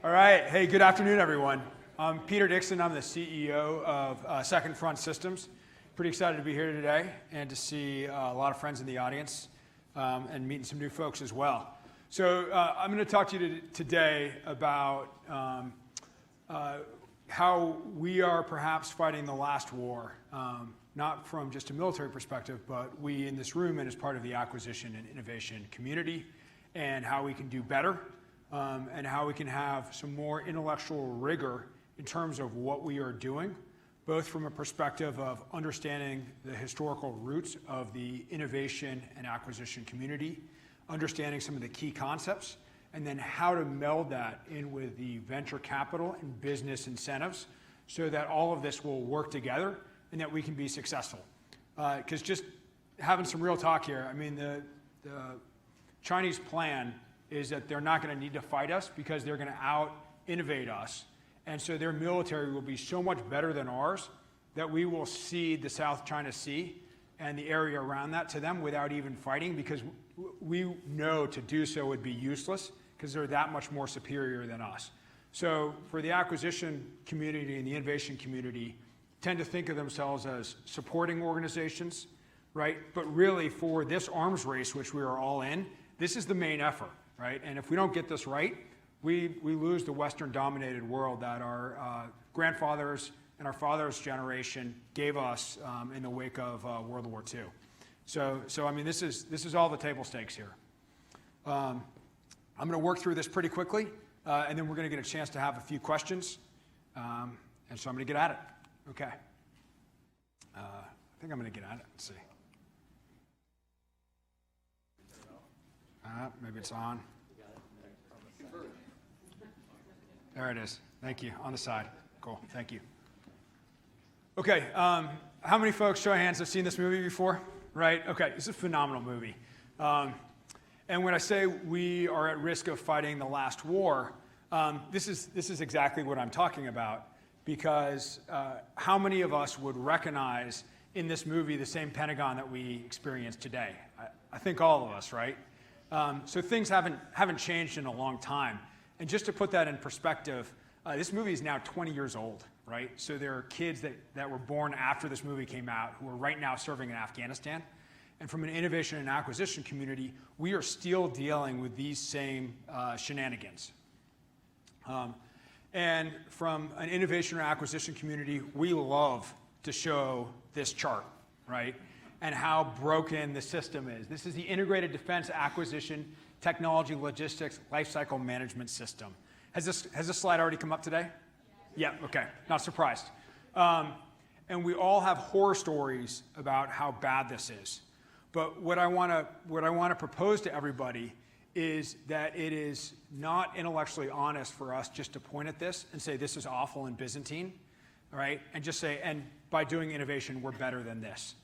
All right. Hey, good afternoon, everyone. I'm Peter Dixon. I'm the CEO of Second Front Systems. Pretty excited to be here today and to see a lot of friends in the audience and meeting some new folks as well. So I'm going to talk to you today about how we are perhaps fighting the last war, not from just a military perspective, but we in this room and as part of the acquisition and innovation community, and how we can do better, and how we can have some more intellectual rigor in terms of what we are doing, both from a perspective of understanding the historical roots of the innovation and acquisition community, understanding some of the key concepts, and then how to meld that in with the venture capital and business incentives so that all of this will work together and that we can be successful. Because just having some real talk here, I mean, the Chinese plan is that they're not going to need to fight us because they're going to out-innovate us. And so their military will be so much better than ours that we will cede the South China Sea and the area around that to them without even fighting, because we know to do so would be useless because they're that much more superior than us. So for the acquisition community and the innovation community, tend to think of themselves as supporting organizations, right? But really for this arms race, which we are all in, this is the main effort, right? And if we don't get this right, we lose the Western-dominated world that our grandfathers and our fathers' generation gave us in the wake of World War II. So I mean, this is all the table stakes here. I'm going to work through this pretty quickly, and then we're going to get a chance to have a few questions. And so I'm going to get at it. Okay. I think I'm going to get at it. Let's see. Maybe it's on. There it is. Thank you. On the side. Cool. Thank you. Okay. How many folks, show of hands, have seen this movie before? Right? Okay. It's a phenomenal movie. And when I say we are at risk of fighting the last war, this is exactly what I'm talking about. Because how many of us would recognize in this movie the same Pentagon that we experience today? I think all of us, right? So things haven't changed in a long time. And just to put that in perspective, this movie is now 20 years old, right? So there are kids that were born after this movie came out who are right now serving in Afghanistan. And from an innovation and acquisition community, we are still dealing with these same shenanigans. And from an innovation or acquisition community, we love to show this chart, right? And how broken the system is. This is the Integrated Defense Acquisition Technology Logistics Lifecycle Management System. Has this slide already come up today? Yeah, okay, not surprised. And we all have horror stories about how bad this is. But what I want to propose to everybody is that it is not intellectually honest for us just to point at this and say this is awful and Byzantine, all right? And just say, and by doing innovation, we're better than this,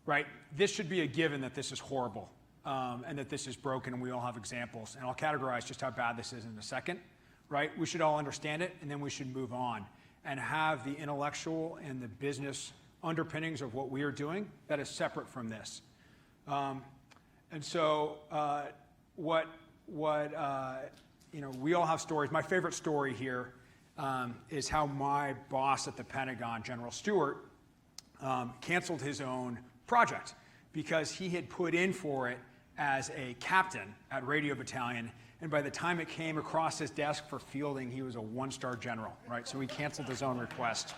right? This should be a given that this is horrible and that this is broken, and we all have examples. And I'll categorize just how bad this is in a second, right? We should all understand it, and then we should move on and have the intellectual and the business underpinnings of what we are doing that is separate from this. And so we all have stories. My favorite story here is how my boss at the Pentagon, General Stewart, canceled his own project because he had put in for it as a captain at Radio Battalion, and by the time it came across his desk for fielding, he was a one-star general, right? So he canceled his own request.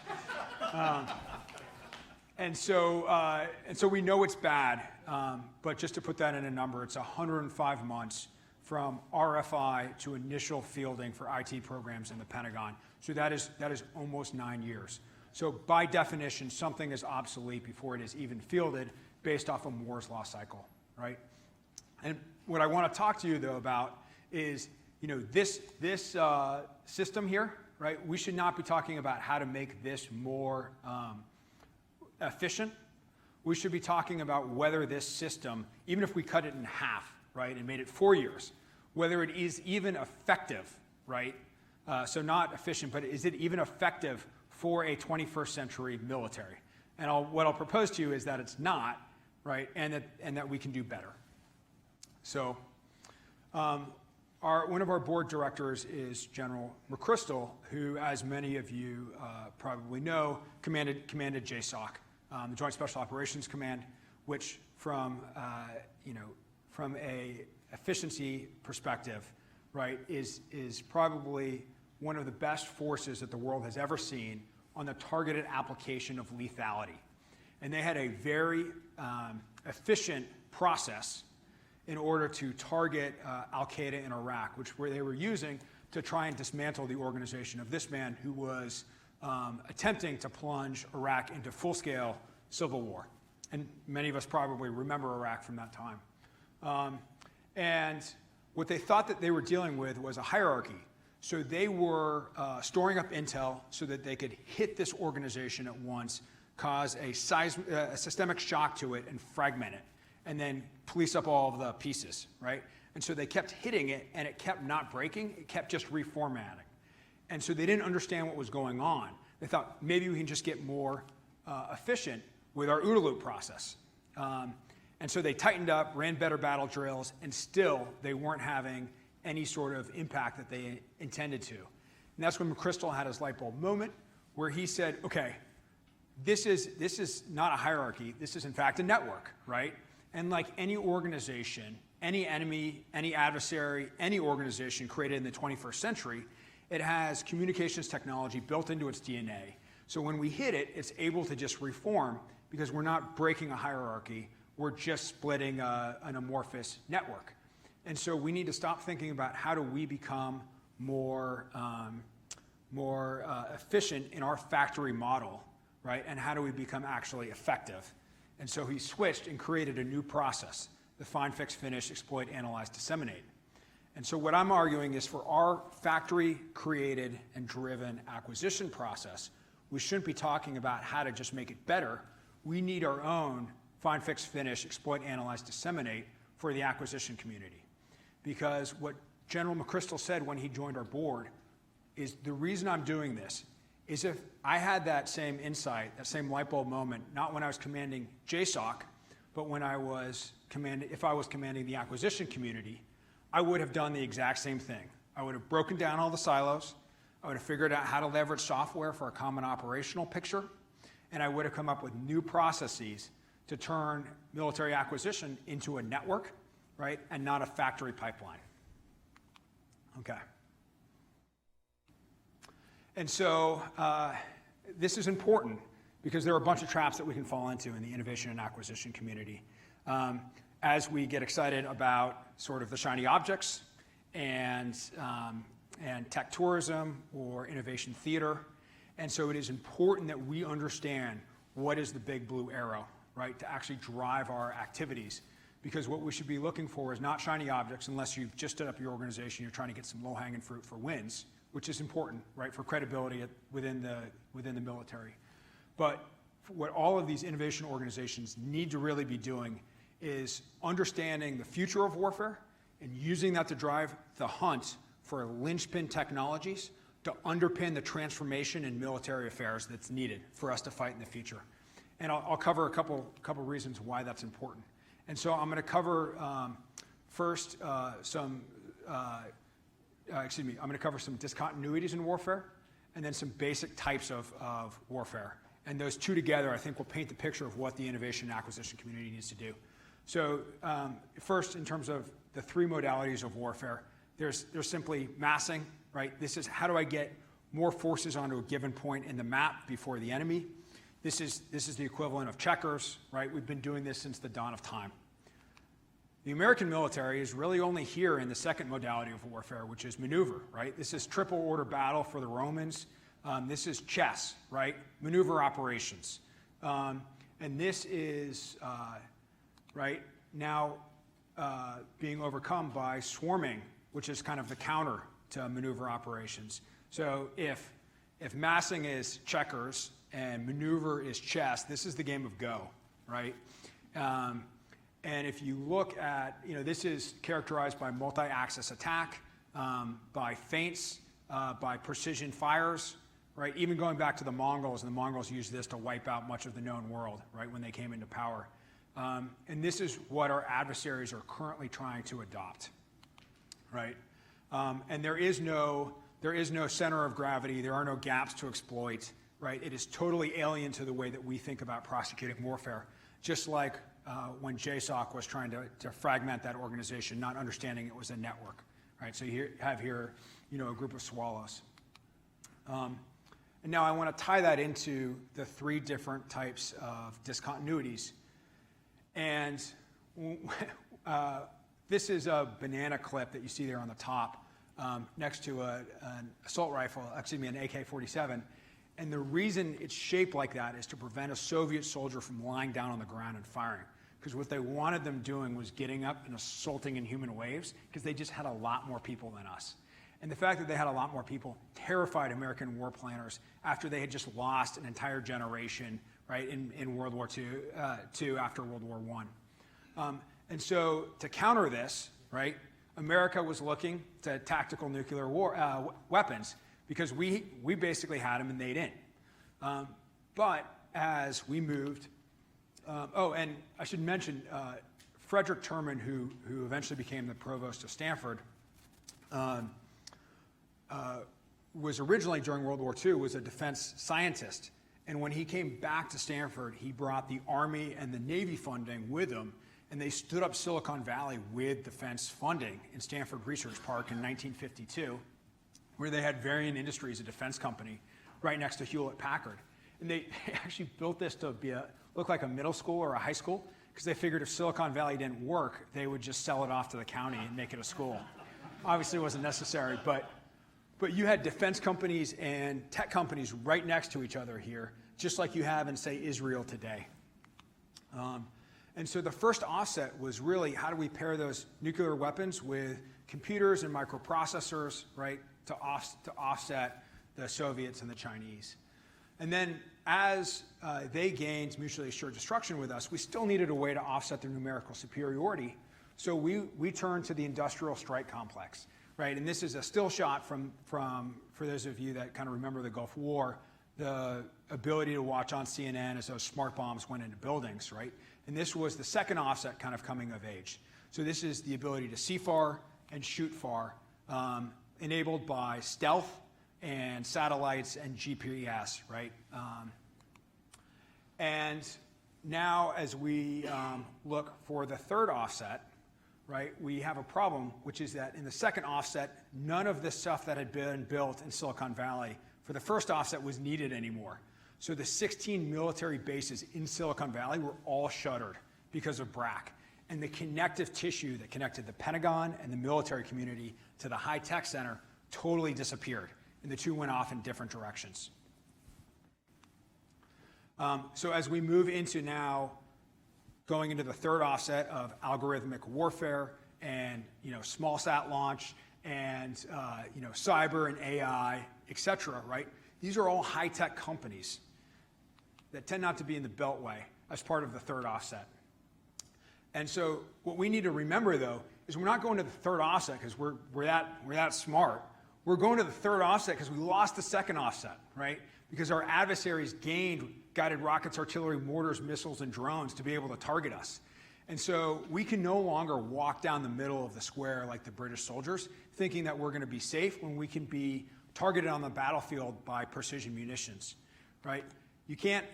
And so we know it's bad, but just to put that in a number, it's 105 months from RFI to initial fielding for IT programs in the Pentagon. So that is almost 9 years. So by definition, something is obsolete before it is even fielded based off a Moore's Law cycle, right? And what I want to talk to you, though, about is, this system here, right? We should not be talking about how to make this more efficient. We should be talking about whether this system, even if we cut it in half, right, and made it 4 years, whether it is even effective, right? So not efficient, but is it even effective for a 21st century military? And what I'll propose to you is that it's not, right, and that we can do better. So One of our board directors is General McChrystal, who, as many of you probably know, commanded JSOC, the Joint Special Operations Command, which from a efficiency perspective, right, is probably one of the best forces that the world has ever seen on the targeted application of lethality. And they had a very efficient process in order to target al-Qaeda in Iraq, where they were using to try and dismantle the organization of this man who was attempting to plunge Iraq into full-scale civil war. And many of us probably remember Iraq from that time. And what they thought that they were dealing with was a hierarchy. So they were storing up intel so that they could hit this organization at once, cause a systemic shock to it, and fragment it, and then police up all of the pieces, right? And so they kept hitting it, and it kept not breaking. It kept just reformatting. And so they didn't understand what was going on. They thought, maybe we can just get more efficient with our OODA loop process. And so they tightened up, ran better battle drills, and still they weren't having any sort of impact that they intended to. And that's when McChrystal had his light bulb moment, where he said, okay, this is not a hierarchy. This is, in fact, a network, right? And like any organization, any enemy, any adversary, any organization created in the 21st century, it has communications technology built into its DNA. So when we hit it, it's able to just reform because we're not breaking a hierarchy. We're just splitting an amorphous network. And so we need to stop thinking about how do we become more efficient in our factory model, right? And how do we become actually effective? And so he switched and created a new process, the find, fix, finish, exploit, analyze, disseminate. And so what I'm arguing is for our factory-created and driven acquisition process, we shouldn't be talking about how to just make it better. We need our own find, fix, finish, exploit, analyze, disseminate for the acquisition community. Because what General McChrystal said when he joined our board is the reason I'm doing this is if I had that same insight, that same light bulb moment, not when I was commanding JSOC, but when if I was commanding the acquisition community, I would have done the exact same thing. I would have broken down all the silos. I would have figured out how to leverage software for a common operational picture. And I would have come up with new processes to turn military acquisition into a network, right, and not a factory pipeline. Okay. And so this is important because there are a bunch of traps that we can fall into in the innovation and acquisition community. As we get excited about sort of the shiny objects and tech tourism or innovation theater. And so it is important that we understand what is the big blue arrow, right, to actually drive our activities. Because what we should be looking for is not shiny objects unless you've just stood up your organization, you're trying to get some low-hanging fruit for wins, which is important, right, for credibility within the military. But what all of these innovation organizations need to really be doing is understanding the future of warfare and using that to drive the hunt for linchpin technologies to underpin the transformation in military affairs that's needed for us to fight in the future. And I'll cover a couple reasons why that's important. And so I'm going to cover first I'm going to cover some discontinuities in warfare and then some basic types of warfare. And those two together, I think, will paint the picture of what the innovation and acquisition community needs to do. So first, in terms of the three modalities of warfare, there's simply massing, right? This is how do I get more forces onto a given point in the map before the enemy. This is the equivalent of checkers, right? We've been doing this since the dawn of time. The American military is really only here in the second modality of warfare, which is maneuver, right? This is triple order battle for the Romans. This is chess, right? Maneuver operations. And this is, right, now being overcome by swarming, which is kind of the counter to maneuver operations. So if massing is checkers and maneuver is chess, this is the game of Go, right? And if you look at, this is characterized by multi-axis attack, by feints, by precision fires, right? Even going back to the Mongols, and the Mongols used this to wipe out much of the known world, right, when they came into power. And this is what our adversaries are currently trying to adopt, right? And there is no center of gravity. There are no gaps to exploit, right? It is totally alien to the way that we think about prosecuting warfare, just like when JSOC was trying to fragment that organization, not understanding it was a network, right? So you have here, a group of swallows. And now I want to tie that into the three different types of discontinuities. And this is a banana clip that you see there on the top next to an assault rifle, an AK-47. And the reason it's shaped like that is to prevent a Soviet soldier from lying down on the ground and firing. Because what they wanted them doing was getting up and assaulting in human waves, because they just had a lot more people than us. And the fact that they had a lot more people terrified American war planners after they had just lost an entire generation, right, in World War II after World War I. And so to counter this, right, America was looking to tactical nuclear weapons, because we basically had them and they didn't. But as we moved, and I should mention, Frederick Terman, who eventually became the provost of Stanford, was originally, during World War II, was a defense scientist. And when he came back to Stanford, he brought the Army and the Navy funding with him, and they stood up Silicon Valley with defense funding in Stanford Research Park in 1952, where they had Varian Industries, a defense company, right next to Hewlett-Packard. And they actually built this to look like a middle school or a high school, because they figured if Silicon Valley didn't work, they would just sell it off to the county and make it a school. Obviously, it wasn't necessary, but you had defense companies and tech companies right next to each other here, just like you have in, say, Israel today. And so the first offset was really, how do we pair those nuclear weapons with computers and microprocessors, right, to offset the Soviets and the Chinese. And then as they gained mutually assured destruction with us, we still needed a way to offset their numerical superiority. So we turned to the industrial strike complex, right? And this is a still shot from for those of you that kind of remember the Gulf War, the ability to watch on CNN as those smart bombs went into buildings, right? And this was the second offset kind of coming of age. So this is the ability to see far and shoot far, enabled by stealth and satellites and GPS, right? And now as we look for the third offset, right, we have a problem, which is that in the second offset, none of the stuff that had been built in Silicon Valley for the first offset was needed anymore. So the 16 military bases in Silicon Valley were all shuttered because of BRAC. And the connective tissue that connected the Pentagon and the military community to the high-tech center totally disappeared, and the two went off in different directions. So as we move into now going into the third offset of algorithmic warfare and small sat launch and cyber and AI, et cetera, right? These are all high-tech companies that tend not to be in the beltway as part of the third offset. And so what we need to remember, though, is we're not going to the third offset because we're that smart. We're going to the third offset because we lost the second offset, right? Because our adversaries gained guided rockets, artillery, mortars, missiles, and drones to be able to target us. And so we can no longer walk down the middle of the square like the British soldiers, thinking that we're going to be safe when we can be targeted on the battlefield by precision munitions, right? You can't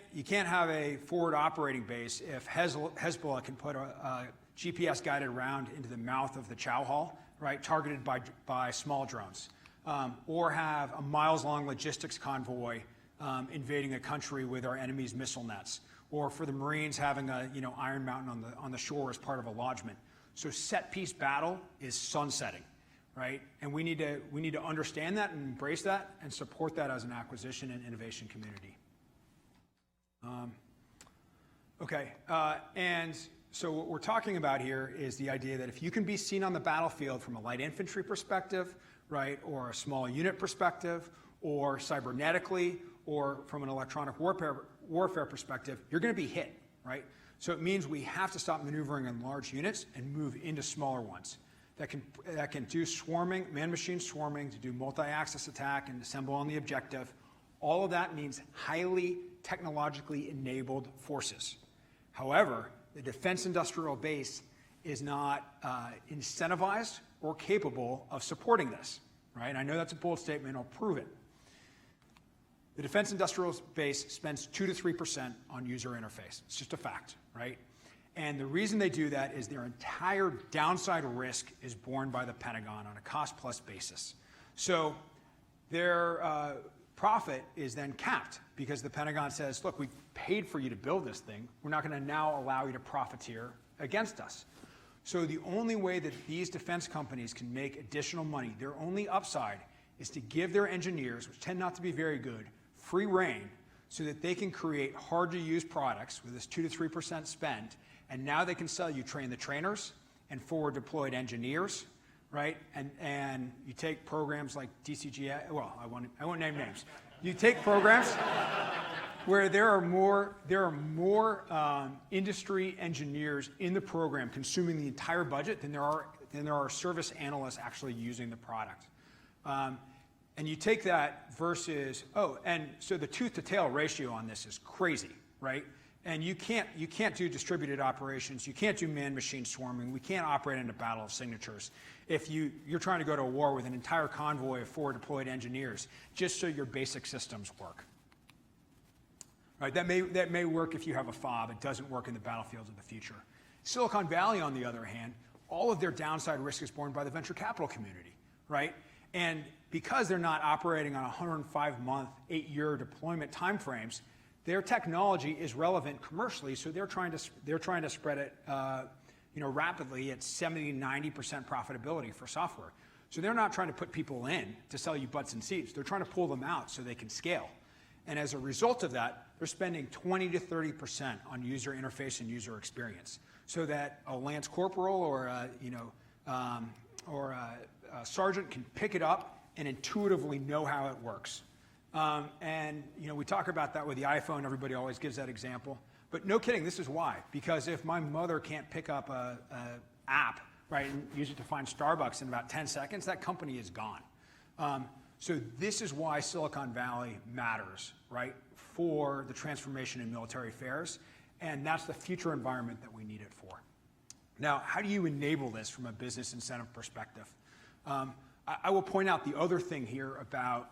have a forward operating base if Hezbollah can put a GPS-guided round into the mouth of the Chow Hall, right, targeted by small drones, or have a miles-long logistics convoy invading a country with our enemy's missile nets, or for the Marines having a Iron Mountain on the shore as part of a lodgment. So set-piece battle is sunsetting, right? And we need to understand that and embrace that and support that as an acquisition and innovation community. And so what we're talking about here is the idea that if you can be seen on the battlefield from a light infantry perspective, right, or a small unit perspective, or cybernetically, or from an electronic warfare perspective, you're going to be hit, right? So it means we have to stop maneuvering in large units and move into smaller ones that can do swarming, man-machine swarming, to do multi-axis attack and assemble on the objective. All of that means highly technologically enabled forces. However, the defense industrial base is not incentivized or capable of supporting this, right? And I know that's a bold statement, I'll prove it. The defense industrial base spends 2 to 3% on user interface. It's just a fact, right? And the reason they do that is their entire downside risk is borne by the Pentagon on a cost-plus basis. So their profit is then capped because the Pentagon says, look, we paid for you to build this thing. We're not going to now allow you to profiteer against us. So the only way that these defense companies can make additional money, their only upside, is to give their engineers, which tend not to be very good, free rein so that they can create hard-to-use products with this 2 to 3% spend, and now they can sell you train-the-trainers and forward-deployed engineers, right? And you take programs like DCGA, well, I won't name names. You take programs where there are more industry engineers in the program consuming the entire budget than there are service analysts actually using the product. And you take that versus, and so the tooth to tail ratio on this is crazy, right? And you can't do distributed operations, you can't do man-machine swarming, we can't operate in a battle of signatures if you're trying to go to a war with an entire convoy of forward deployed engineers just so your basic systems work. Right, that may work if you have a FOB, it doesn't work in the battlefields of the future. Silicon Valley, on the other hand, all of their downside risk is borne by the venture capital community, right? And because they're not operating on 105-month, 8-year deployment timeframes, their technology is relevant commercially, so they're trying to spread it, rapidly at 70 to 90% profitability for software. So they're not trying to put people in to sell you butts and seats. They're trying to pull them out so they can scale. And as a result of that, they're spending 20 to 30% on user interface and user experience, so that a lance corporal or a sergeant can pick it up and intuitively know how it works. We talk about that with the iPhone. Everybody always gives that example. But no kidding, this is why. Because if my mother can't pick up an app, right, and use it to find Starbucks in about 10 seconds, that company is gone. So this is why Silicon Valley matters, right, for the transformation in military affairs. And that's the future environment that we need it for. Now, how do you enable this from a business incentive perspective? I will point out the other thing here about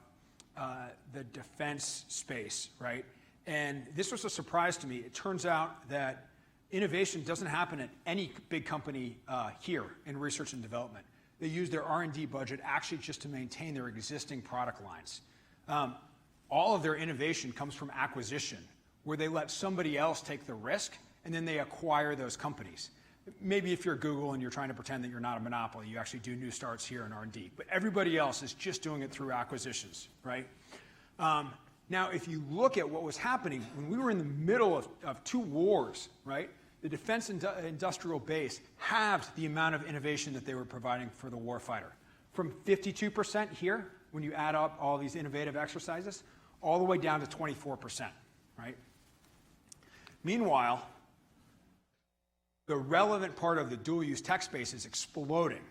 the defense space, right? And this was a surprise to me. It turns out that innovation doesn't happen at any big company here in research and development. They use their R&D budget actually just to maintain their existing product lines. All of their innovation comes from acquisition, where they let somebody else take the risk, and then they acquire those companies. Maybe if you're Google and you're trying to pretend that you're not a monopoly, you actually do new starts here in R&D. But everybody else is just doing it through acquisitions, right? Now, if you look at what was happening when we were in the middle of two wars, right? The defense industrial base halved the amount of innovation that they were providing for the warfighter. From 52% here, when you add up all these innovative exercises, all the way down to 24%, right? Meanwhile, the relevant part of the dual-use tech space is exploding.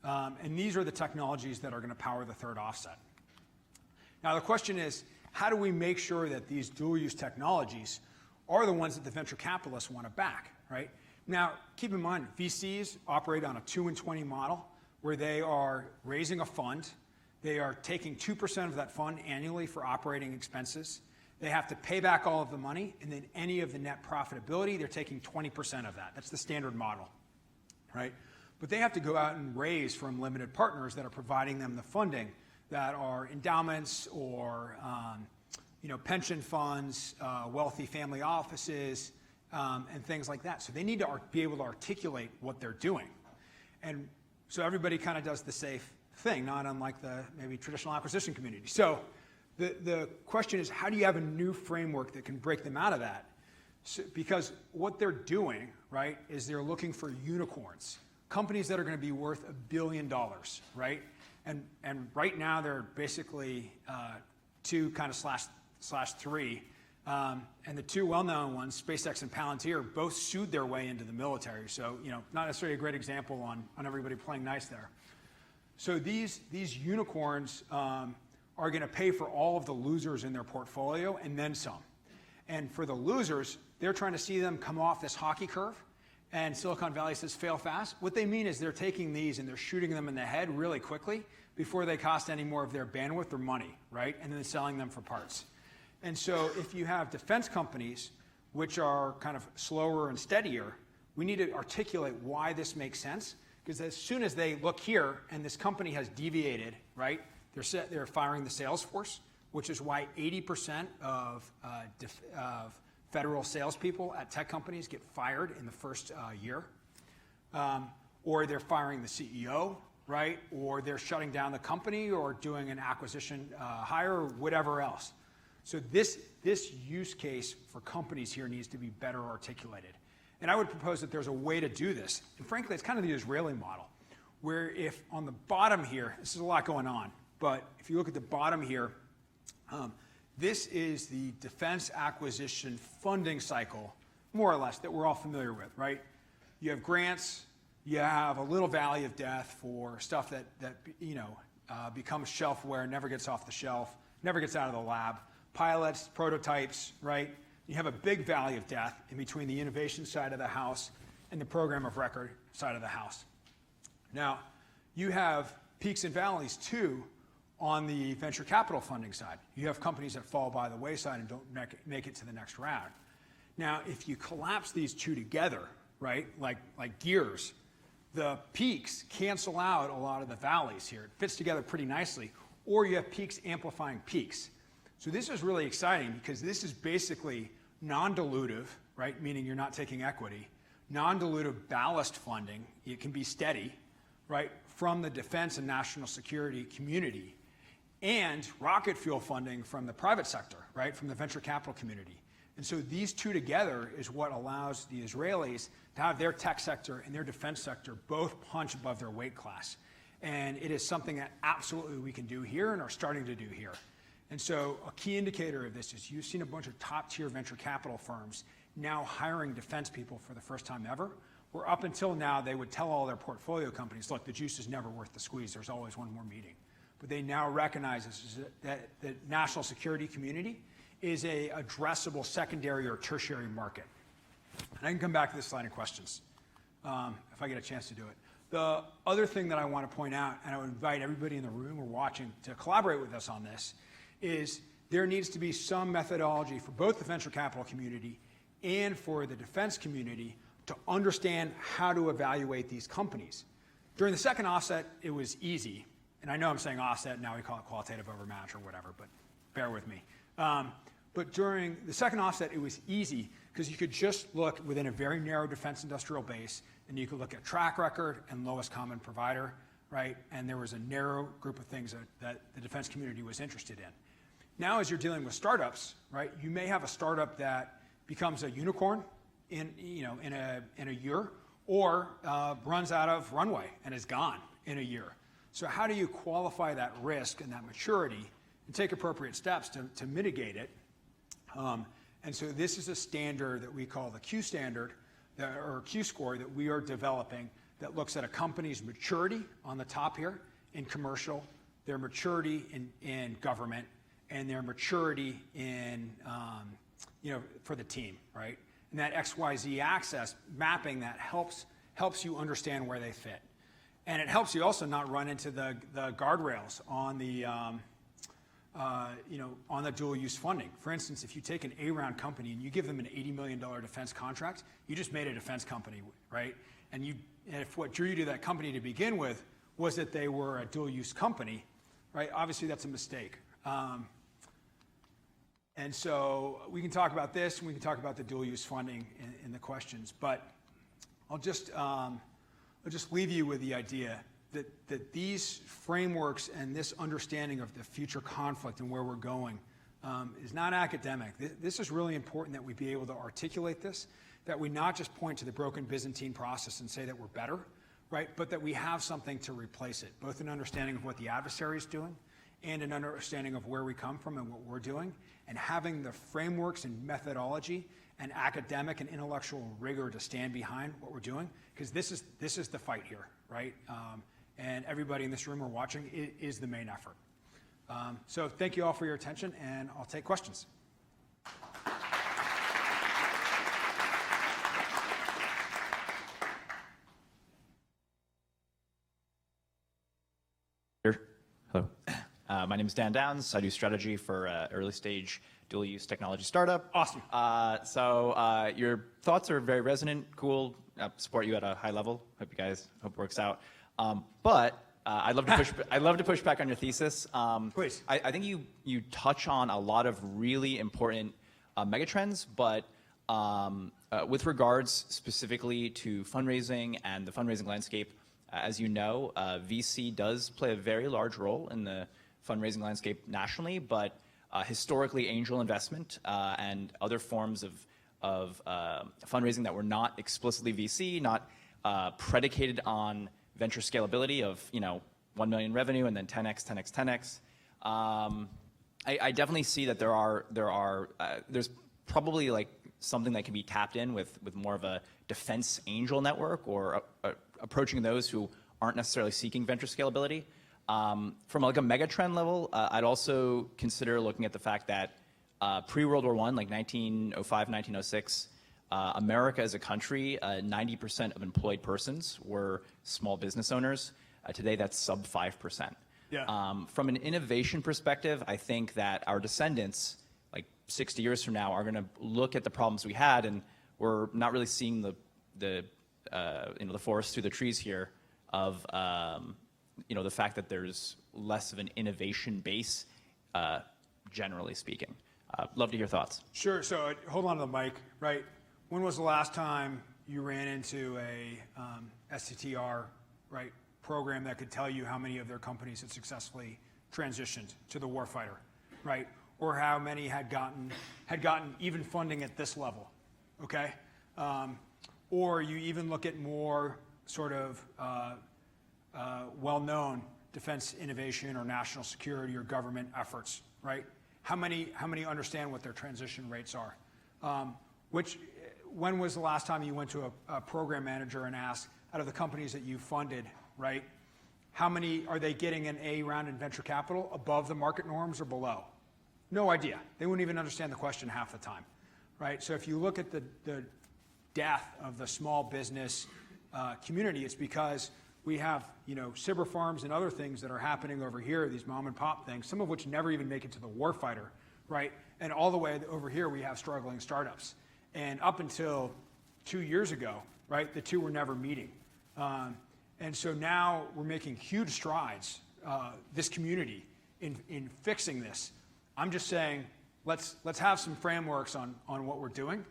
And these are the technologies that are going to power the third offset. Now, the question is, how do we make sure that these dual-use technologies are the ones that the venture capitalists want to back, right? Now, keep in mind, VCs operate on a 2 and 20 model where they are raising a fund. They are taking 2% of that fund annually for operating expenses. They have to pay back all of the money, and then any of the net profitability, they're taking 20% of that. That's the standard model, right? But they have to go out and raise from limited partners that are providing them the funding, that are endowments or pension funds, wealthy family offices, and things like that. So they need to be able to articulate what they're doing. And so everybody kind of does the safe thing, not unlike the maybe traditional acquisition community. So the question is, how do you have a new framework that can break them out of that? So, because what they're doing, right, is they're looking for unicorns, companies that are going to be worth $1 billion, right? And right now they're basically 2 kind of slash 3. And the 2 well-known ones, SpaceX and Palantir, both sued their way into the military. So, not necessarily a great example on everybody playing nice there. So these unicorns are going to pay for all of the losers in their portfolio and then some. And for the losers, they're trying to see them come off this hockey curve and Silicon Valley says fail fast, what they mean is they're taking these and they're shooting them in the head really quickly before they cost any more of their bandwidth or money, right? And then selling them for parts. And so if you have defense companies which are kind of slower and steadier, we need to articulate why this makes sense, because as soon as they look here and this company has deviated, right, they're firing the sales force, which is why 80% of federal salespeople at tech companies get fired in the first year. Or they're firing the CEO, right? Or they're shutting down the company or doing an acquisition hire or whatever else. So this use case for companies here needs to be better articulated. And I would propose that there's a way to do this. And frankly, it's kind of the Israeli model, where if on the bottom here, this is a lot going on, but if you look at the bottom here, this is the defense acquisition funding cycle, more or less, that we're all familiar with, right? You have grants, you have a little valley of death for stuff that becomes shelfware, never gets off the shelf, never gets out of the lab, pilots, prototypes, right? You have a big valley of death in between the innovation side of the house and the program of record side of the house. Now, you have peaks and valleys too on the venture capital funding side. You have companies that fall by the wayside and don't make it to the next round. Now, if you collapse these two together, right, like gears, the peaks cancel out a lot of the valleys here. It fits together pretty nicely. Or you have peaks amplifying peaks. So this is really exciting because this is basically non-dilutive, right, meaning you're not taking equity, non-dilutive ballast funding, it can be steady, right, from the defense and national security community, and rocket fuel funding from the private sector, right, from the venture capital community. And so these two together is what allows the Israelis to have their tech sector and their defense sector both punch above their weight class. And it is something that absolutely we can do here and are starting to do here. And so a key indicator of this is you've seen a bunch of top-tier venture capital firms now hiring defense people for the first time ever, where up until now they would tell all their portfolio companies, look, the juice is never worth the squeeze. There's always one more meeting. But they now recognize that the national security community is a addressable secondary or tertiary market. And I can come back to this slide in questions if I get a chance to do it. The other thing that I want to point out, and I would invite everybody in the room or watching to collaborate with us on this, is there needs to be some methodology for both the venture capital community and for the defense community to understand how to evaluate these companies. During the second offset, it was easy. And I know I'm saying offset, now we call it qualitative overmatch or whatever, but bear with me. But during the second offset, it was easy because you could just look within a very narrow defense industrial base, and you could look at track record and lowest common provider, right? And there was a narrow group of things that the defense community was interested in. Now, as you're dealing with startups, right, you may have a startup that becomes a unicorn in a year, or runs out of runway and is gone in a year. So how do you qualify that risk and that maturity and take appropriate steps to mitigate it? And so this is a standard that we call the Q standard, or Q score, that we are developing that looks at a company's maturity on the top here in commercial, their maturity in government, and their maturity in, for the team, right? And that XYZ axis mapping that helps you understand where they fit. And it helps you also not run into the guardrails on the, on the dual use funding. For instance, if you take an A-round company and you give them an $80 million defense contract, you just made a defense company, right? And if what drew you to that company to begin with was that they were a dual use company, right? Obviously that's a mistake. And so we can talk about this, and we can talk about the dual use funding in the questions, but I'll just leave you with the idea that these frameworks and this understanding of the future conflict and where we're going is not academic. This is really important that we be able to articulate this, that we not just point to the broken Byzantine process and say that we're better, right? But that we have something to replace it, both an understanding of what the adversary is doing and an understanding of where we come from and what we're doing, and having the frameworks and methodology and academic and intellectual rigor to stand behind what we're doing, because this is the fight here, right? And everybody in this room or watching is the main effort. So thank you all for your attention, and I'll take questions. Hello. My name is Dan Downs. I do strategy for early stage dual use technology startup. Awesome. So your thoughts are very resonant, cool. Support you at a high level. Hope it works out. But I'd love to push back on your thesis. Please. I think you touch on a lot of really important megatrends, but with regards specifically to fundraising and the fundraising landscape, as you know, VC does play a very large role in the fundraising landscape nationally, but historically angel investment and other forms of fundraising that were not explicitly VC, not predicated on venture scalability of 1 million revenue and then 10x, 10x, 10x. I definitely see that there's probably like something that can be tapped in with more of a defense angel network or approaching those who aren't necessarily seeking venture scalability. From like a megatrend level, I'd also consider looking at the fact that pre-World War I, like 1905, 1906, America as a country, 90% of employed persons were small business owners. Today, that's sub 5%. Yeah. From an innovation perspective, I think that our descendants, like 60 years from now, are going to look at the problems we had, and we're not really seeing the forest through the trees here of the fact that there's less of an innovation base, generally speaking. Love to hear thoughts. Sure. So hold on to the mic, right? When was the last time you ran into a STTR, right, program that could tell you how many of their companies had successfully transitioned to the warfighter, right? Or how many had gotten even funding at this level, okay? Or you even look at more sort of well-known defense innovation or national security or government efforts, right? How many understand what their transition rates are? When was the last time you went to a program manager and asked, out of the companies that you funded, right, how many are they getting an A round in venture capital above the market norms or below? No idea. They wouldn't even understand the question half the time, right? So if you look at the death of the small business community, it's because we have, cyber farms and other things that are happening over here, these mom and pop things, some of which never even make it to the warfighter, right? And all the way over here, we have struggling startups. And up until 2 years ago, right, the two were never meeting. And so now we're making huge strides, this community, in fixing this. I'm just saying, let's have some frameworks on what we're doing.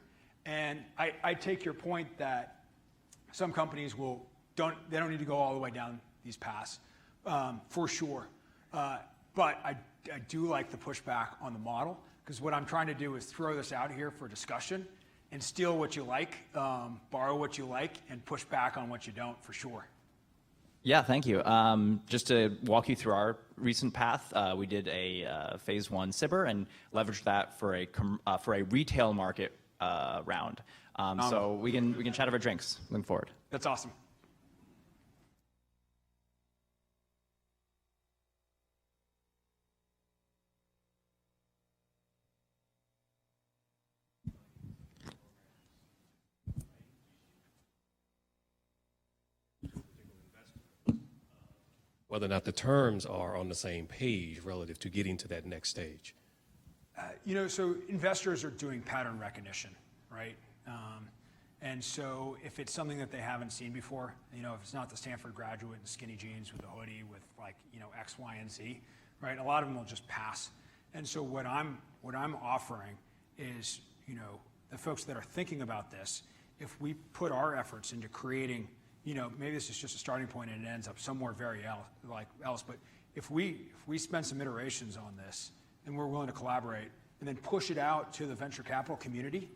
And I take your point that some companies don't need to go all the way down these paths, for sure. But I do like the pushback on the model, because what I'm trying to do is throw this out here for discussion and steal what you like, borrow what you like, and push back on what you don't, for sure. Yeah, thank you. Just to walk you through our recent path, we did a phase 1 SIBR and leveraged that for a retail market round. So we can chat over drinks moving forward. That's awesome. Whether or not the terms are on the same page relative to getting to that next stage? So investors are doing pattern recognition, right? And so if it's something that they haven't seen before, if it's not the Stanford graduate in skinny jeans with a hoodie with X, Y, and Z, right? A lot of them will just pass. And so what I'm offering is, the folks that are thinking about this, if we put our efforts into creating, maybe this is just a starting point and it ends up somewhere very else, but if we spend some iterations on this and we're willing to collaborate and then push it out to the venture capital community,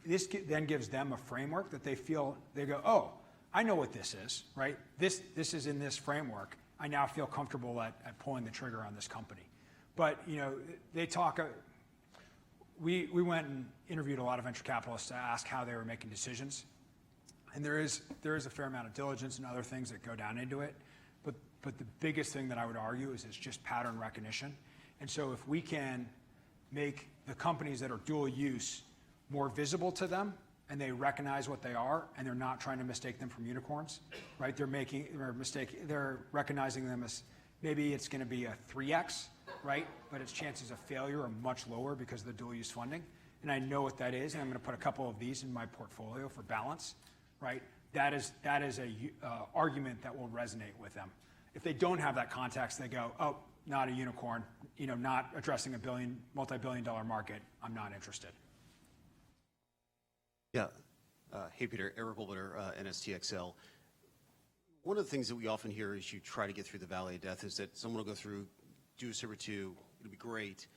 this then gives them a framework that they go, oh, I know what this is, right? This is in this framework. I now feel comfortable at pulling the trigger on this company. But, they talk, we went and interviewed a lot of venture capitalists to ask how they were making decisions. And there is a fair amount of diligence and other things that go down into it. But the biggest thing that I would argue is it's just pattern recognition. And so if we can make the companies that are dual use more visible to them, and they recognize what they are, and they're not trying to mistake them from unicorns, right? They're recognizing them as maybe it's going to be a 3x, right? But its chances of failure are much lower because of the dual use funding. And I know what that is, and I'm going to put a couple of these in my portfolio for balance, right? That is a argument that will resonate with them. If they don't have that context, they go, oh, not a unicorn, not addressing a multi-billion-dollar market. I'm not interested. Yeah. Hey, Peter. Eric Wilbiter, NSTXL. One of the things that we often hear as you try to get through the valley of death is that someone will go through, do a server 2, it'll be great.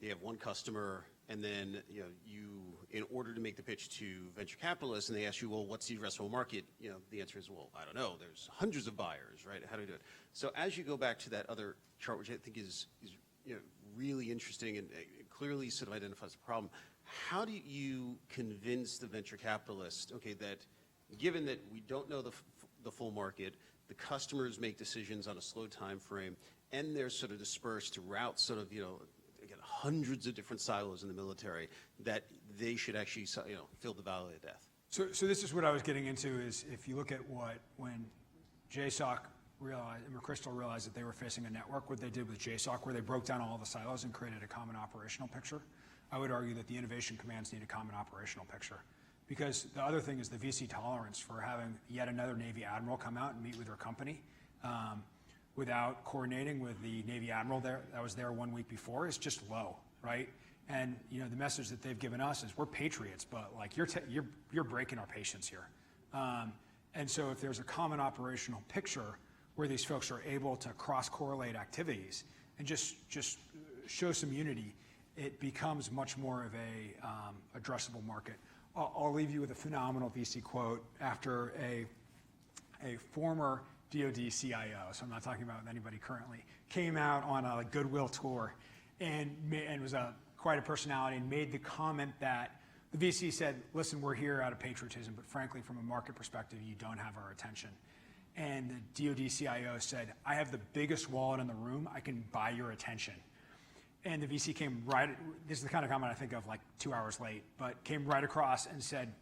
They have one customer, and then you, in order to make the pitch to venture capitalists, and they ask you, well, what's the addressable market? The answer is, well, I don't know. There's hundreds of buyers, right? How do we do it? So as you go back to that other chart, which I think is really interesting and clearly sort of identifies the problem, how do you convince the venture capitalist, okay, that given that we don't know the full market, the customers make decisions on a slow time frame, and they're sort of dispersed throughout sort of, again, hundreds of different silos in the military, that they should actually, fill the valley of death? So this is what I was getting into is if you look at when JSOC realized, and McChrystal realized that they were facing a network, what they did with JSOC, where they broke down all the silos and created a common operational picture. I would argue that the innovation commands need a common operational picture. Because the other thing is the VC tolerance for having yet another Navy admiral come out and meet with their company without coordinating with the Navy admiral that was there 1 week before is just low, right? And the message that they've given us is we're patriots, but like you're breaking our patience here. And so if there's a common operational picture where these folks are able to cross-correlate activities and just show some unity, it becomes much more of a addressable market. I'll leave you with a phenomenal VC quote after a former DoD CIO, so I'm not talking about anybody currently, came out on a goodwill tour and was quite a personality and made the comment that the VC said, listen, we're here out of patriotism, but frankly, from a market perspective, you don't have our attention. And the DoD CIO said, I have the biggest wallet in the room, I can buy your attention. And the VC came right, this is the kind of comment I think of like 2 hours late, but came right across and said,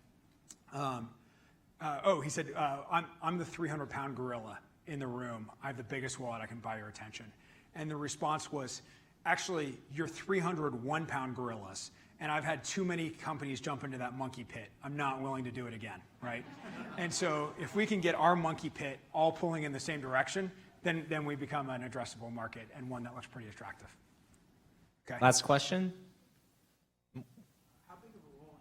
he said, I'm the 300-pound gorilla in the room. I have the biggest wallet, I can buy your attention. And the response was, actually, you're 301-pound gorillas, and I've had too many companies jump into that monkey pit. I'm not willing to do it again, right? And so if we can get our monkey pit all pulling in the same direction, then we become an addressable market and one that looks pretty attractive. Okay. Last question. How big of a role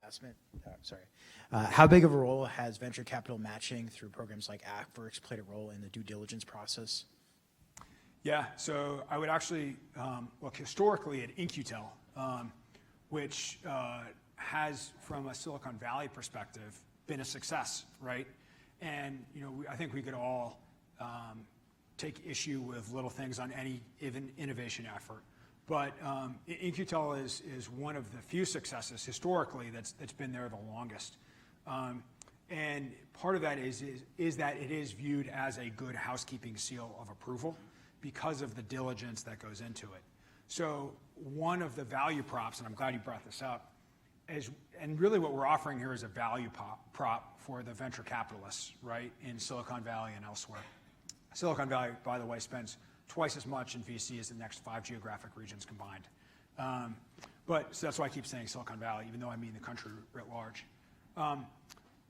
has how big of a role has venture capital matching through programs like AFWERX played a role in the due diligence process? Yeah, so I would actually look historically at In-Q-Tel, which has, from a Silicon Valley perspective, been a success, right? And I think we could all take issue with little things on any even innovation effort. But In-Q-Tel is one of the few successes historically that's been there the longest. And part of that is that it is viewed as a good housekeeping seal of approval because of the diligence that goes into it. So one of the value props, and I'm glad you brought this up, and really what we're offering here is a value prop for the venture capitalists, right, in Silicon Valley and elsewhere. Silicon Valley, by the way, spends twice as much in VC as the next 5 geographic regions combined. So that's why I keep saying Silicon Valley, even though I mean the country writ large.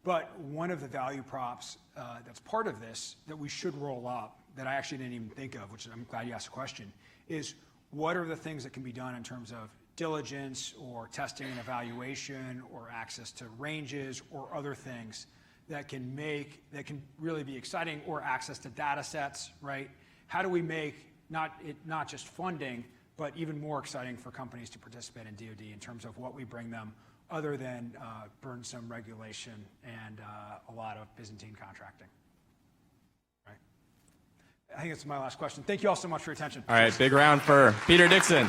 But one of the value props that's part of this that we should roll up, that I actually didn't even think of, which I'm glad you asked the question, is what are the things that can be done in terms of diligence or testing and evaluation or access to ranges or other things that can really be exciting, or access to data sets, right? How do we make not just funding, but even more exciting for companies to participate in DoD in terms of what we bring them, other than burdensome regulation and a lot of Byzantine contracting, right? I think that's my last question. Thank you all so much for your attention. All right, big round for Peter Dixon.